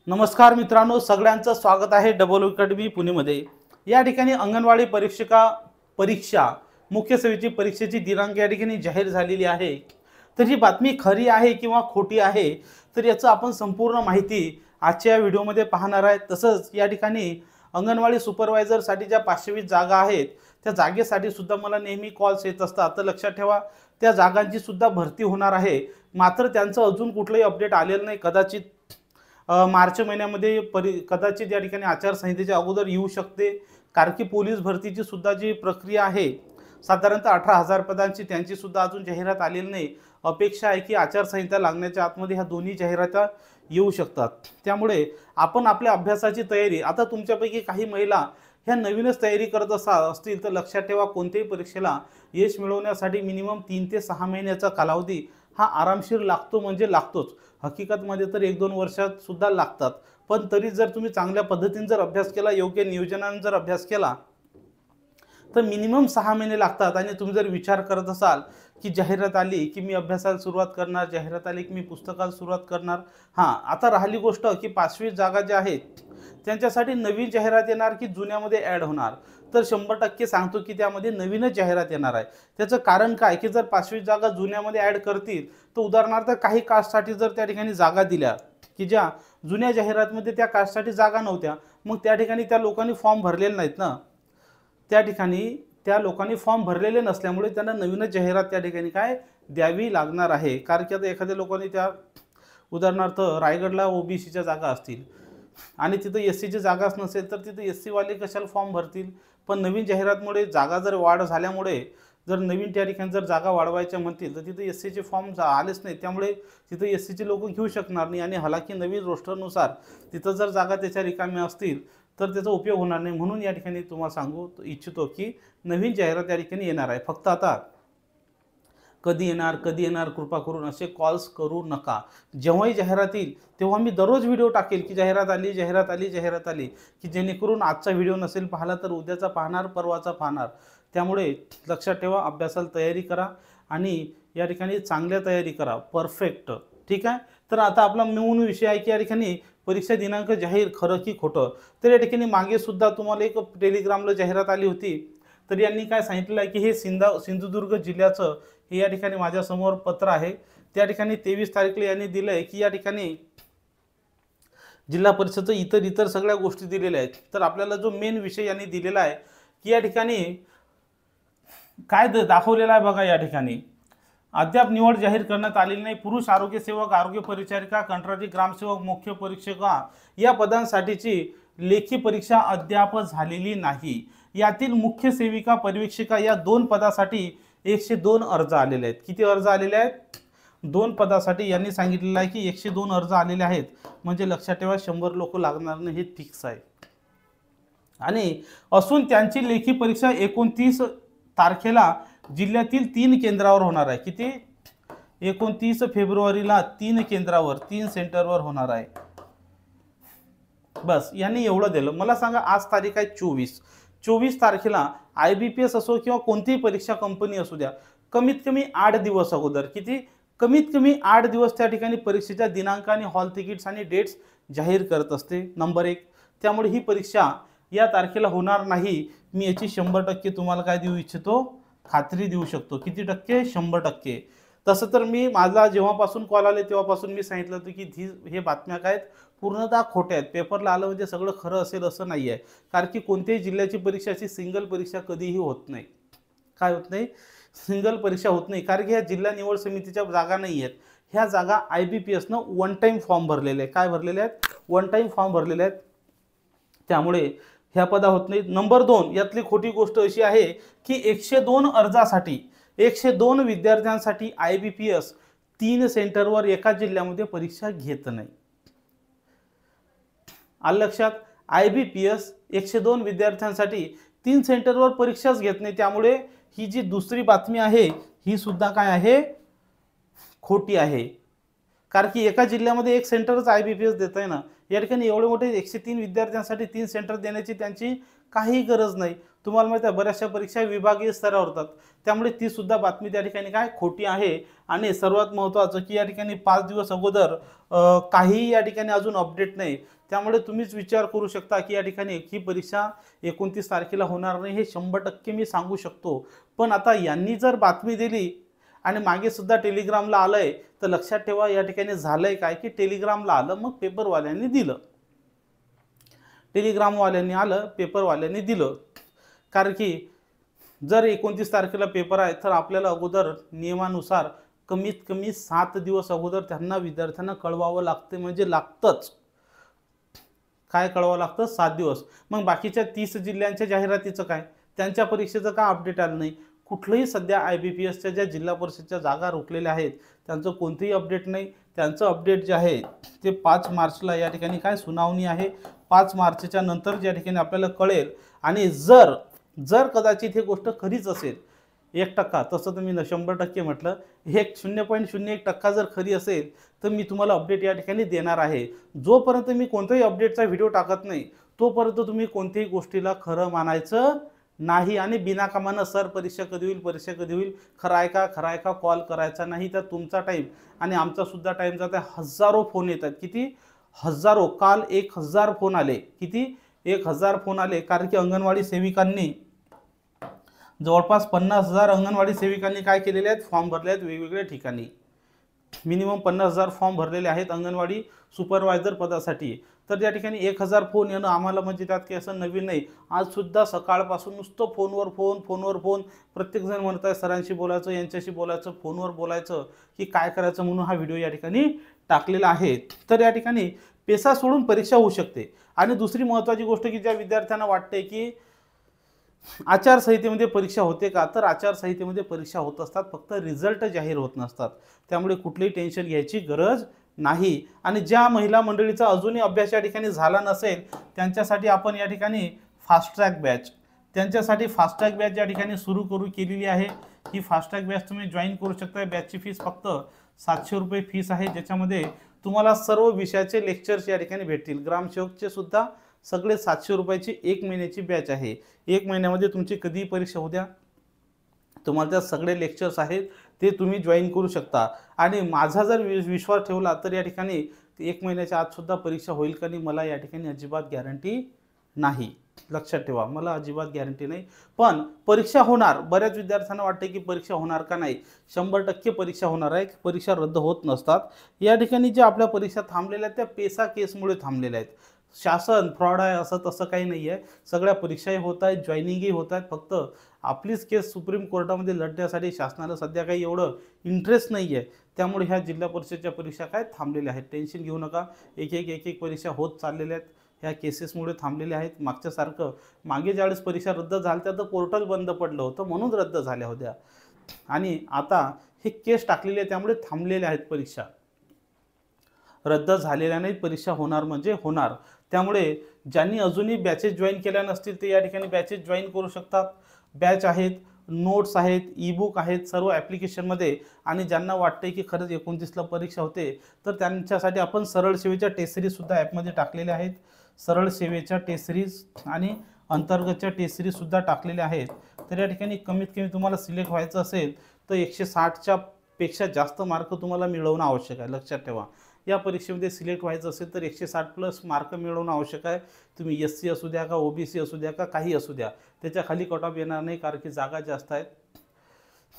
नमस्कार मित्रांनो, सगळ्यांचं स्वागत आहे डबल अकॅडमी पुणेमध्ये। या ठिकाणी अंगणवाडी परीक्षा मुख्य सेवेची परीक्षेची दिनांक या ठिकाणी जाहीर झालेली आहे। तर ही बातमी खरी आहे किंवा खोटी आहे, तर याचं आपण संपूर्ण माहिती आजच्या व्हिडिओमध्ये पाहणार आहे। तसंच या ठिकाणी अंगणवाडी सुपरवायझरसाठी ज्या 520 जागा आहेत त्या जागेसाठी सुद्धा मला नेहमी कॉल्स येत असतात। तर लक्षात ठेवा, त्या जागांची सुद्धा भरती होणार आहे, मात्र त्यांचं अजून कुठलंही अपडेट आलेलं नाही। कदाचित मार्च महिन्यामध्ये कदाचित या ठिकाणी आचारसंहितेच्या अगोदर येऊ शकते, कारण की पोलीस भरतीची सुद्धा जी प्रक्रिया आहे साधारणतः 18,000 पदांची, त्यांची सुद्धा अजून जाहिरात आलेली नाही। अपेक्षा आहे की आचारसंहिता लागण्याच्या आतमध्ये ह्या दोन्ही जाहिराती येऊ शकतात। त्यामुळे आपण आपल्या अभ्यासाची तयारी, आता तुमच्यापैकी काही महिला ह्या नवीनच तयारी करत असतील तर लक्षात ठेवा, कोणत्याही परीक्षेला यश मिळवण्यासाठी मिनिमम 3 ते 6 महिन्याचा कालावधी हा आरामशीर लागतो, म्हणजे लागतोच। हकीकतमध्ये तर 1-2 वर्षात सुद्धा लागतात, पण तरी जर तुम्ही चांगल्या पद्धतीने जर अभ्यास केला, योग्य नियोजनाने जर अभ्यास केला तर मिनिमम 6 महिने लागतात। आणि तुम्ही जर विचार करत असाल की जाहिरात आली की मी अभ्यासाला सुरुवात करणार, जाहिरात आली की मी पुस्तकाला सुरुवात करणार, हां, आता राहिली गोष्ट की 520 जागा ज्या आहेत त्यांच्यासाठी नवीन जाहिरात येणार की जुन्यामध्ये ॲड होणार, तर 100% सांगतो की त्यामध्ये नवीनच जाहिरात येणार आहे। त्याचं कारण काय की जर 520 जागा जुन्यामध्ये ॲड करतील तर उदाहरणार्थ काही कास्टसाठी जर त्या ठिकाणी जागा दिल्या की ज्या जुन्या जाहिरातमध्ये त्या कास्टसाठी जागा नव्हत्या, मग त्या ठिकाणी त्या लोकांनी फॉर्म भरलेले नाहीत ना, त्या ठिकाणी त्या लोकांनी फॉर्म भरलेले नसल्यामुळे त्यांना नवीनच जाहिरात त्या ठिकाणी काय द्यावी लागणार आहे। कारण की आता एखाद्या लोकांनी त्या उदाहरणार्थ रायगडला ओबीसीच्या जागा असतील आणि तिथं एससीची जागाच नसेल तर तिथं एससी वाले कशाला फॉर्म भरतील। पण नवीन जाहिरातमुळे जागा जर वाढ झाल्यामुळे जर नवीन त्या ठिकाणी जर जागा वाढवायच्या म्हणतील तर तिथं एससीचे फॉर्म आलेच नाही, त्यामुळे तिथं एससीचे लोक घेऊ शकणार नाही। आणि हालाकी नवीन रोस्टरनुसार तिथं जर जागा त्याच्या रिकाम्या असतील तर त्याचा उपयोग होणार नाही। म्हणून या ठिकाणी तुम्हाला सांगू इच्छितो की नवीन जाहिरात या ठिकाणी येणार आहे। फक्त आता कधी येणार कृपा करून असे कॉल्स करू नका। जेव्हाही जाहिरात येईल तेव्हा मी दररोज व्हिडिओ टाकेल की जाहिरात आली, की जेणेकरून आजचा व्हिडिओ नसेल पाहिला तर उद्याचा पाहणार, परवाचा पाहणार। त्यामुळे लक्षात ठेवा, अभ्यासाला तयारी करा आणि या ठिकाणी चांगल्या तयारी करा, परफेक्ट, ठीक आहे। तर आता आपला मूळ विषय आहे की या ठिकाणी परीक्षा दिनांक जाहीर, खरं की खोटं। तर या ठिकाणी मागे सुद्धा तुम्हाला एक टेलिग्रामला जाहिरात आली होती, तर यांनी काय सांगितलं आहे की हे सिंधुदुर्ग जिल्ह्याचं हे या ठिकाणी माझ्यासमोर पत्र आहे। त्या ठिकाणी 23 तारखेला यांनी दिलं आहे की या ठिकाणी जिल्हा परिषदचं इतर सगळ्या गोष्टी दिलेल्या आहेत। तर आपल्याला जो मेन विषय यांनी दिलेला आहे की या ठिकाणी काय दाखवलेलं आहे बघा, या ठिकाणी अद्याप निवड जाहीर करण्यात आलेली नाही। पुरुष आरोग्य सेवक, आरोग्य परिचारिका, कंत्राटी ग्रामसेवक, मुख्य परीक्षका या पदांसाठीची लेखी परीक्षा अद्याप झालेली नाही। यातील मुख्य सेविका, पर्यवेक्षिका या 2 पदासाठी 102 अर्ज आलेले आहेत। किती अर्ज आलेले आहेत? 2 पदासाठी यांनी सांगितलेलं आहे की 102 अर्ज आलेले आहेत, म्हणजे लक्षात ठेवा 100 लोक लागणार नाही, हे फिक्स आहे। आणि असून त्यांची लेखी परीक्षा 29 तारखेला जिल्ह्यातील 3 केंद्रावर होणार आहे। किती? 29 फेब्रुवारीला 3 केंद्रावर, 3 सेंटरवर होणार आहे। बस यांनी एवढं दिलं। मला सांगा, आज तारीख आहे 24 तारखेला IBPS असो किंवा कोणतीही परीक्षा कंपनी असू द्या, कमीत कमी 8 दिवस अगोदर, किती? कमीत कमी 8 दिवस त्या ठिकाणी परीक्षेच्या दिनांक आणि हॉल तिकीट्स आणि डेट्स जाहीर करत असते, नंबर 1। त्यामुळे ही परीक्षा या तारखेला होणार नाही, मी याची 100% तुम्हाला काय देऊ इच्छितो, खात्री देऊ शकतो। किती टक्के? 100%। तसं तर मी माझा जेव्हापासून कॉल आले तेव्हापासून मी सांगितलं होतं की हे बातम्या काय आहेत, पूर्णतः खोट्या आहेत। पेपरला आलं म्हणजे सगळं खरं असेल असं नाही आहे, कारण की कोणत्याही जिल्ह्याची परीक्षा अशी सिंगल परीक्षा कधीही होत नाही। काय होत नाही? सिंगल परीक्षा होत नाही, कारण की ह्या जिल्हा निवड समितीच्या जागा नाही आहेत, ह्या जागा IBPSनं 1 टाइम फॉर्म भरलेले आहेत। काय भरलेले आहेत? 1 टाइम फॉर्म भरलेले आहेत, त्यामुळे ह्या पदा होत नाहीत। नंबर 2, यातली खोटी गोष्ट अशी आहे की 102 अर्जासाठी 102 विद्यार्थ्यांसाठी IBPS 3 सेंटरवर एका जिल्ह्यामध्ये परीक्षा घेत नाही। आलं लक्षात? IBPS 102 विद्यार्थ्यांसाठी 3 सेंटरवर परीक्षाच घेत नाही। त्यामुळे ही जी दुसरी बातमी आहे ही सुद्धा काय आहे, खोटी आहे। कारण की एका जिल्ह्यामध्ये 1 सेंटरच IBPS देत आहे ना। या ठिकाणी एवढे मोठे 103 विद्यार्थ्यांसाठी 3 सेंटर देण्याची त्यांची काही गरज नाही। तुम्हाला माहिती आहे बऱ्याचशा परीक्षा विभागीय स्तरावर होतात, त्यामुळे ती सुद्धा बातमी त्या ठिकाणी काय खोटी आहे। आणि सर्वात महत्त्वाचं की या ठिकाणी 5 दिवस अगोदर काहीही या ठिकाणी अजून अपडेट नाही, त्यामुळे तुम्हीच विचार करू शकता की या ठिकाणी ही परीक्षा 29 तारखेला होणार नाही, हे 100% मी सांगू शकतो। पण आता यांनी जर बातमी दिली आणि मागे सुद्धा टेलिग्रामला आलंय, तर लक्षात ठेवा या ठिकाणी झालंय काय की टेलिग्रामला आलं, मग पेपरवाल्यांनी दिलं, टेलिग्रामवाल्यांनी आलं, पेपरवाल्यांनी दिलं। कारण की जर 29 तारखेला पेपर आहे तर आपल्याला अगोदर नियमानुसार कमीत कमी 7 दिवस अगोदर त्यांना विद्यार्थ्यांना कळवावं लागते, म्हणजे लागतंच। काय कळवावं लागतं? 7 दिवस। मग बाकीच्या 30 जिल्ह्यांच्या जाहिरातीचं काय? त्यांच्या परीक्षेचं का अपडेट आलं नाही? कुठलंही सध्या IBPSच्या ज्या जिल्हा परिषदच्या जागा रोखलेल्या आहेत त्यांचं कोणतेही अपडेट नाही। त्यांचं अपडेट जे आहे ते 5 मार्चला या ठिकाणी काय सुनावणी आहे, 5 मार्चच्या नंतर ज्या ठिकाणी आपल्याला कळेल। आणि जर कदाचित ही गोष्ट खरीच असेल 1%, तसं तर मी 100% म्हटलं, 0.01% जर खरी असेल तर मी तुम्हाला अपडेट या ठिकाणी देणार आहे। जोपर्यंत मी कोणताही अपडेटचा व्हिडिओ टाकत नाही तोपर्यंत तुम्ही कोणत्याही गोष्टीला खरं मानायचं नाही। आणि बिनाकामानं सर परीक्षा कधी होईल, परीक्षा कधी होईल, खरं आहे का कॉल करायचा नाही। तर तुमचा टाईम आणि आमचा सुद्धा टाईम जात आहे। हजारो फोन येतात, किती हजारो, काल 1000 फोन आले, किती 1000 फोन आले। कारण की अंगणवाडी सेविकांनी जवळपास 50,000 अंगणवाडी सेविकांनी काय केलेले आहेत, फॉर्म भरले आहेत वेगवेगळ्या ठिकाणी। मिनिमम 50,000 फॉर्म भरलेले आहेत अंगणवाडी सुपरवायझर पदासाठी। तर त्या ठिकाणी 1000 फोन येणं आम्हाला म्हणजे त्यात काही असं नवीन नाही। आज सुद्धा सकाळपासून नुसतं फोनवर फोन, प्रत्येकजण म्हणत आहे सरांशी बोलायचं, यांच्याशी बोलायचं, फोनवर बोलायचं की काय करायचं, म्हणून हा व्हिडिओ या ठिकाणी टाकलेला आहे। तर या ठिकाणी पेसा सोडून परीक्षा होऊ शकते। आणि दुसरी महत्त्वाची गोष्ट की ज्या विद्यार्थ्यांना वाटते की आचारसंहितेमध्ये परीक्षा होते का, तर आचारसंहितेमध्ये परीक्षा होत असतात, फक्त रिझल्ट जाहीर होत नसतात। त्यामुळे कुठलीही टेन्शन घ्यायची गरज नाही। आणि ज्या महिला मंडळीचा अजूनही अभ्यास या ठिकाणी झाला नसेल त्यांच्यासाठी आपण या ठिकाणी फास्ट ट्रॅक बॅच या ठिकाणी सुरू केलेली आहे। ही फास्ट ट्रॅक बॅच तुम्ही जॉईन करू शकता। बॅचची फीस फक्त 700 रुपये फीस आहे, ज्याच्यामध्ये तुम्हाला सर्व विषयाचे लेक्चर्स या ठिकाणी भेटतील। ग्रामसेवकचे सुद्धा सगळे 700 रुपयाची 1 महिन्याची बॅच आहे। 1 महिन्यामध्ये तुमची कधीही परीक्षा होऊ द्या, तुम्हाला त्या सगळे लेक्चर्स आहेत ते तुम्ही जॉईन करू शकता। आणि माझा जर विश्वास ठेवला तर या ठिकाणी 1 महिन्याच्या आत सुद्धा परीक्षा होईल का नाही मला या ठिकाणी अजिबात गॅरंटी नाही। लक्षात ठेवा, मला अजिबात गॅरंटी नाही, पण परीक्षा होणार। बऱ्याच विद्यार्थ्यांना वाटते की परीक्षा होणार का नाही, 100% परीक्षा होणार आहे। परीक्षा रद्द होत नसतात। या ठिकाणी ज्या आपल्या परीक्षा थांबलेल्या आहेत त्या पेसा केसमुळे थांबलेल्या आहेत। शासन फ्रॉड आहे असं तसं काही नाही आहे, सगळ्या परीक्षाही होत आहेत, जॉईनिंगही होत आहेत। फक्त आपलीच केस सुप्रीम कोर्टामध्ये लढण्यासाठी शासनाला सध्या काही एवढं इंटरेस्ट नाही आहे, त्यामुळे ह्या जिल्हा परिषदच्या परीक्षा काय थांबलेल्या आहेत। टेन्शन घेऊ नका, एक परीक्षा होत चाललेल्या आहेत, ह्या केसेसमुळे थांबलेल्या आहेत। मागच्यासारखं मागे ज्यावेळेस परीक्षा रद्द झाल्या तर पोर्टल बंद पडलं होतं म्हणून रद्द झाल्या होत्या, आणि आता हे केस टाकलेले आहे त्यामुळे थांबलेल्या आहेत परीक्षा, रद्द झालेल्या नाहीत। परीक्षा होणार म्हणजे होणार। त्यामुळे ज्यांनी अजूनही बॅचेस जॉईन केल्या नसतील ते या ठिकाणी बॅचेस जॉईन करू शकतात। बॅच आहेत, नोट्स आहेत, ई-बुक आहेत सर्व ॲप्लिकेशनमध्ये। आणि ज्यांना वाटते की खरंच 29ला परीक्षा होते तर त्यांच्यासाठी आपण सरळ सेवेच्या टेस्ट सिरीजसुद्धा ॲपमध्ये टाकलेल्या आहेत। सरळ सेवेच्या टेस्ट सिरीज आणि अंतर्गतच्या टेस्ट सिरीजसुद्धा टाकलेल्या आहेत। तर या ठिकाणी कमीत कमी तुम्हाला सिलेक्ट व्हायचं असेल तर 160च्या पेक्षा जास्त मार्क तुम्हाला मिळवणं आवश्यक आहे। लक्षात ठेवा, या परीक्षेमध्ये सिलेक्ट व्हायचं असेल तर 160+ मार्क मिळवणं आवश्यक आहे। तुम्ही SC असू द्या का OBC असू द्या का काही असू द्या, त्याच्या खाली कट ऑफ येणार नाही, कारण की जागा जास्त आहेत,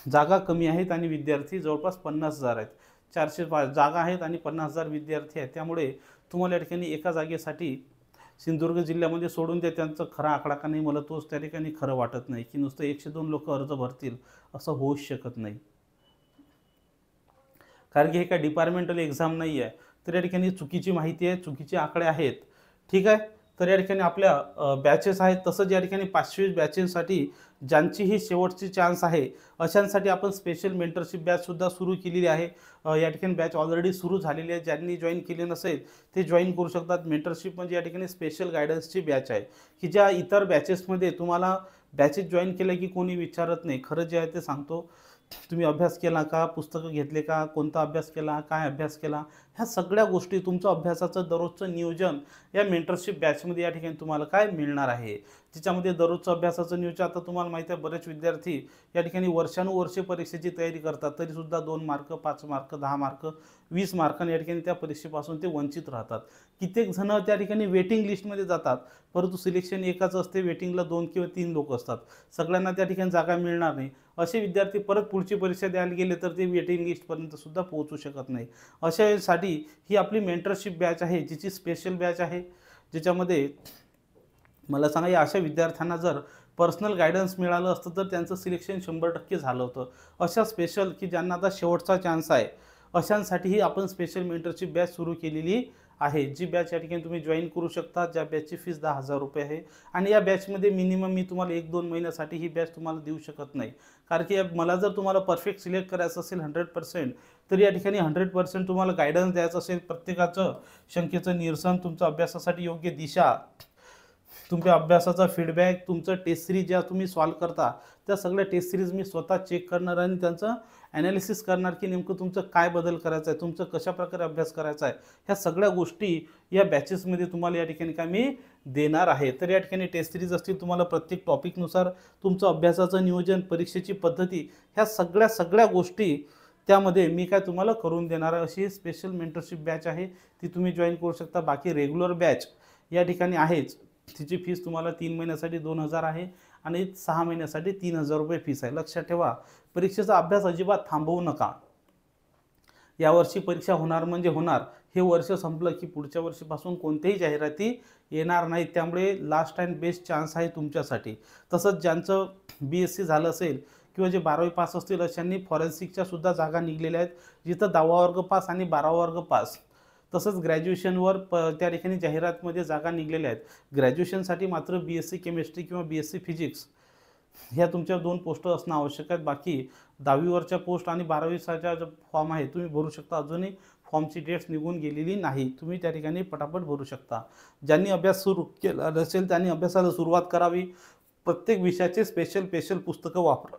जागा कमी आहेत आणि विद्यार्थी जवळपास 50,000 आहेत। 405 जागा आहेत आणि 50,000 विद्यार्थी आहेत। त्यामुळे तुम्हाला या ठिकाणी एका जागेसाठी सिंधुदुर्ग जिल्ह्यामध्ये सोडून द्या, त्यांचं खरा आकडा का नाही मला तोच त्या ठिकाणी खरं वाटत नाही की नुसतं 102 लोक अर्ज भरतील असं होऊच शकत नाही, कारण की हे काय डिपार्टमेंटल एक्झाम नाही आहे। तर या ठिकाणी चुकीची माहिती आहे, चुकीचे आकडे आहेत, ठीक आहे। तर या ठिकाणी आपल्या बॅचेस आहेत, तसंच या ठिकाणी 500 बॅचेससाठी ज्यांची ही शेवटची चान्स आहे अशांसाठी आपण स्पेशल मेंटरशिप बॅचसुद्धा सुरू केलेली आहे। या ठिकाणी बॅच ऑलरेडी सुरू झालेली आहे, ज्यांनी जॉईन केले नसेल ते जॉईन करू शकतात। मेंटरशिप म्हणजे या ठिकाणी स्पेशल गायडन्सची बॅच आहे की ज्या इतर बॅचेसमध्ये तुम्हाला बॅचेस जॉईन केलं की कोणी विचारत नाही, खरं जे आहे ते सांगतो। तुम्ही अभ्यास केला का, पुस्तकं घेतले का, कोणता अभ्यास केला, काय अभ्यास केला, ह्या सगळ्या गोष्टी तुमचं अभ्यासाचं दररोजचं नियोजन या मेंटरशिप बॅचमध्ये या ठिकाणी तुम्हाला काय मिळणार आहे। ज्याच्यामध्ये दररोजचं अभ्यासाचं नियोजन, आता तुम्हाला माहिती आहे बरेच विद्यार्थी या ठिकाणी वर्षानुवर्षे परीक्षेची तयारी करतात, तरीसुद्धा 2 मार्क 5 मार्क 10 मार्क 20 मार्कांनी या ठिकाणी त्या परीक्षेपासून ते वंचित राहतात। कित्येक जण त्या ठिकाणी वेटिंग लिस्टमध्ये जातात, परंतु सिलेक्शन एकाच असते, वेटिंगला 2 किंवा 3 लोक असतात, सगळ्यांना त्या ठिकाणी जागा मिळणार नाही। असे विद्यार्थी परत पुढची परीक्षा द्यायला गेले तर ते वेटिंग लिस्टपर्यंत सुद्धा पोहोचू शकत नाही। अशा वेळेसाठी ही आपली मेंटरशिप बॅच आहे, जिची स्पेशल बॅच आहे, ज्याच्यामध्ये मला सांगा या अशा विद्यार्थ्यांना जर पर्सनल गायडन्स मिळालं असतं तर त्यांचं सिलेक्शन 100% झालं होतं। अशा स्पेशल की ज्यांना आता शेवटचा चान्स आहे अशांसाठीही आपण स्पेशल मेंटरशिप बॅच सुरू केलेली आहे, जी बॅच या ठिकाणी तुम्ही जॉईन करू शकता, ज्या बॅचची फीस 10,000 रुपये आहे। आणि या बॅचमध्ये मिनिमम मी तुम्हाला 1-2 महिन्यासाठी ही बॅच तुम्हाला देऊ शकत नाही, कारण की मला जर तुम्हाला परफेक्ट सिलेक्ट करायचं असेल 100%, तर या ठिकाणी 100% तुम्हाला गायडन्स द्यायचं असेल, प्रत्येकाचं शंकेचं निरसन, तुमच्या अभ्यासासाठी योग्य दिशा, तुमच्या अभ्यासाचा फीडबॅक, तुमचं टेस्ट सिरीज ज्या तुम्ही सॉल्व्ह करता त्या सगळ्या टेस्ट सिरीज मी स्वतः चेक करणार आणि त्यांचं ॲनालिसिस करणार की नेमकं तुमचं काय बदल करायचा आहे, तुमचं कशाप्रकारे अभ्यास करायचा आहे, ह्या सगळ्या गोष्टी या बॅचेसमध्ये तुम्हाला या ठिकाणी काय मी देणार आहे। तर या ठिकाणी टेस्ट सिरीज असतील, तुम्हाला प्रत्येक टॉपिकनुसार तुमचं अभ्यासाचं नियोजन, परीक्षेची पद्धती, ह्या सगळ्या गोष्टी त्यामध्ये मी काय तुम्हाला करून देणार आहे। अशी स्पेशल मेंटरशिप बॅच आहे, ती तुम्ही जॉईन करू शकता। बाकी रेग्युलर बॅच या ठिकाणी आहेच, तिची फीस तुम्हाला 3 महिन्यासाठी 2,000 आहे आणि 6 महिन्यासाठी 3,000 रुपये फीस आहे। लक्षात ठेवा, परीक्षेचा अभ्यास अजिबात थांबवू नका। यावर्षी परीक्षा होणार म्हणजे होणार, हे वर्ष संपलं की पुढच्या वर्षीपासून कोणत्याही जाहिराती येणार नाहीत, त्यामुळे लास्ट अँड बेस्ट चान्स आहे तुमच्यासाठी। तसंच ज्यांचं BSc झालं असेल किंवा जे 12वी पास असतील अशांनी फॉरेन्सिकच्या सुद्धा जागा निघलेल्या आहेत, जिथं 10वा वर्ग पास आणि 12वा वर्ग पास, तसंच ग्रॅज्युएशनवर त्या ठिकाणी जाहिरातमध्ये जागा निघलेल्या आहेत। ग्रॅज्युएशनसाठी मात्र BSc केमिस्ट्री किंवा BSc फिजिक्स ह्या तुमच्या 2 पोस्ट असणं आवश्यक आहेत। बाकी 10वीवरच्या पोस्ट आणि 12वीचा जो फॉर्म आहे तुम्ही भरू शकता, अजूनही फॉर्मची डेट्स निघून गेलेली नाही, तुम्ही त्या ठिकाणी पटापट भरू शकता। ज्यांनी अभ्यास सुरू केला नसेल त्यांनी अभ्यासाला सुरुवात करावी। प्रत्येक विषयाचे स्पेशल पुस्तकं वापरा,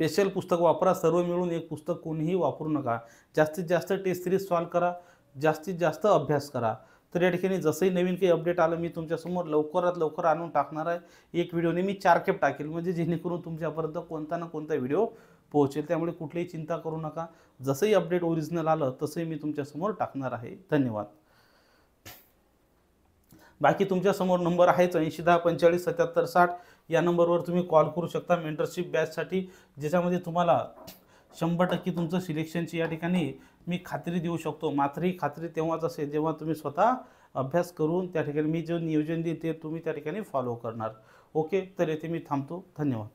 स्पेशल पुस्तक वापरा, सर्व मिळून एक पुस्तक कोणीही वापरू नका। जास्तीत जास्त टेस्ट सिरीज सॉल्व करा, जास्तीत जास्त अभ्यास करा। तर या ठिकाणी जसंही नवीन काही अपडेट आलं मी तुमच्यासमोर लवकरात लवकर आणून टाकणार आहे। एक व्हिडिओने मी 4 खेप टाकेल, म्हणजे जेणेकरून तुमच्यापर्यंत कोणता ना कोणता व्हिडिओ पोहोचेल, त्यामुळे कुठलीही चिंता करू नका। जसंही अपडेट ओरिजिनल आलं तसंही मी तुमच्यासमोर टाकणार आहे। धन्यवाद। बाकी तुमच्यासमोर नंबर आहेच 8010457760, या नंबरवर तुम्ही कॉल करू शकता मेंटरशिप बॅचसाठी, ज्याच्यामध्ये तुम्हाला 100% तुमचं सिलेक्शनची या ठिकाणी मी खात्री देऊ शकतो। मात्र ही खात्री तेव्हाच असेल जेव्हा तुम्ही स्वतः अभ्यास करून त्या ठिकाणी मी जे नियोजन देईन ते तुम्ही त्या ठिकाणी फॉलो करणार। ओके, तर येथे मी थांबतो। धन्यवाद।